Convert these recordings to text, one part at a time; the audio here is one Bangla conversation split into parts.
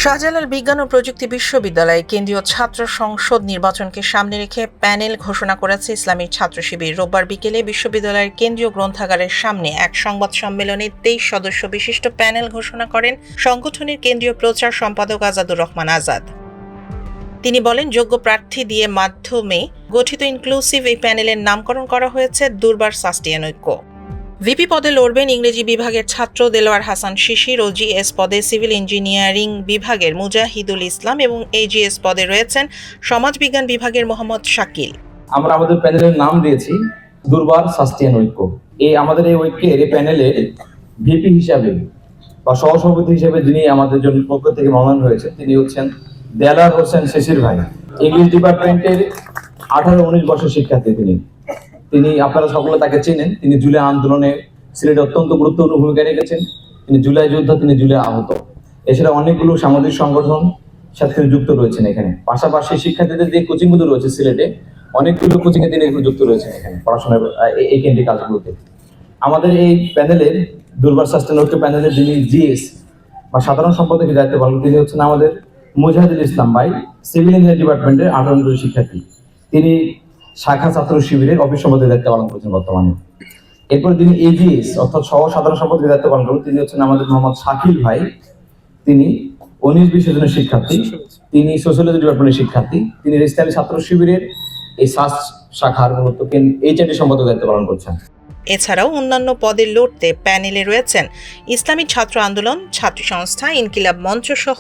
শাহজালাল বিজ্ঞান ও প্রযুক্তি বিশ্ববিদ্যালয়ে কেন্দ্রীয় ছাত্র সংসদ নির্বাচনকে সামনে রেখে প্যানেল ঘোষণা করেছে ইসলামী ছাত্র শিবির। রোববার বিকেলে বিশ্ববিদ্যালয়ের কেন্দ্রীয় গ্রন্থাগারের সামনে এক সংবাদ সম্মেলনে 23 সদস্য বিশিষ্ট প্যানেল ঘোষণা করেন সংগঠনের কেন্দ্রীয় প্রচার সম্পাদক আজাদুর রহমান আজাদ। তিনি বলেন, যোগ্য প্রার্থী দিয়ে মাধ্যমে গঠিত ইনক্লুসিভ এই প্যানেলের নামকরণ করা হয়েছে দুর্বার সাস্টিয়ান ঐক্য। ভিপি পদে লড়বেন ইংরেজি বিভাগের ছাত্র দেলোয়ার হাসান শিশির ও জিএস পদে সিভিল ইঞ্জিনিয়ারিং বিভাগের মুজাহিদুল ইসলাম এবং এজিএস পদে রয়েছেন সমাজবিজ্ঞান বিভাগের মোহাম্মদ শাকিল। আমরা আমাদের প্যানেলের নাম দিয়েছি দুর্বার সাস্টিয়ান ঐক্য। আমাদের এই ঐক্যের এই প্যানেলে ভিপি হিসাবে বা সহসভাপতি হিসেবে যিনি আমাদের জন্য পক্ষ থেকে মনোনয়ন হয়েছে তিনি হচ্ছেন দেলোয়ার হোসেন শিশির ভাই। ইংলিশ ডিপার্টমেন্টের 18-19 বছর শিক্ষার্থী তিনি আপনারা সকলে তাকে চেনেন। তিনি জুলাই আন্দোলনে সিলেটে অত্যন্ত গুরুত্বপূর্ণ ভূমিকা রেখেছেন। তিনি জুলাই যোদ্ধা, তিনি জুলাই আহত। এছাড়া অনেকগুলো সামাজিক সংগঠন সাথে যুক্ত রয়েছেন এখানে। পাশাপাশি শিক্ষার্থীদের যে কোচিং গুলো রয়েছে সিলেটে, অনেকগুলো কোচিং এ তিনি যুক্ত রয়েছেন এখানে পড়াশোনার এই কেন্দ্রিক কাজগুলোতে। আমাদের এই প্যানেলের দুর্বার সাস্টেন ঐক্য প্যানেলের যিনি জিএস বা সাধারণ সম্পাদকের দায়িত্ব পালন, তিনি হচ্ছেন আমাদের মুজাহিদুল ইসলাম ভাই, সিভিল ইঞ্জিনিয়ারিং ডিপার্টমেন্টের 18 জন শিক্ষার্থী। তিনি শাখা ছাত্র শিবিরের অফিস সম্পাদকের দায়িত্ব পালন করছেন বর্তমানে। এরপর যিনি এজিএস অর্থাৎ সহ সাধারণ সম্পাদকের দায়িত্ব পালন করেন, তিনি হচ্ছেন আমাদের মোহাম্মদ শাকিল ভাই। তিনি 19-20 জনের শিক্ষার্থী, তিনি সোশ্যোলজি ডিপার্টমেন্টের শিক্ষার্থী। তিনি ইসলামী ছাত্র শিবিরের এই শাখার মূলত এইচআরডি সম্পাদকের দায়িত্ব পালন করছেন। এছাড়াও অন্যান্য পদে লড়তে প্যানেলে রয়েছেন ইসলামী ছাত্র আন্দোলন, ছাত্রী সংস্থা, ইনকিলাব মঞ্চ সহ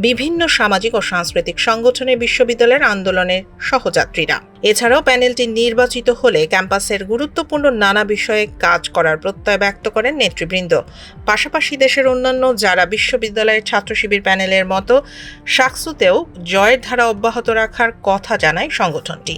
বিভিন্ন সামাজিক ও সাংস্কৃতিক সংগঠনের বিশ্ববিদ্যালয়ের আন্দোলনের সহযাত্রীরা। এছাড়াও প্যানেলটি নির্বাচিত হলে ক্যাম্পাসের গুরুত্বপূর্ণ নানা বিষয়ে কাজ করার প্রত্যয় ব্যক্ত করেন নেতৃবৃন্দ। পাশাপাশি দেশের অন্যান্য যারা বিশ্ববিদ্যালয়ের ছাত্র শিবির প্যানেলের মতো শাকসুতেও জয়ের ধারা অব্যাহত রাখার কথা জানায় সংগঠনটি।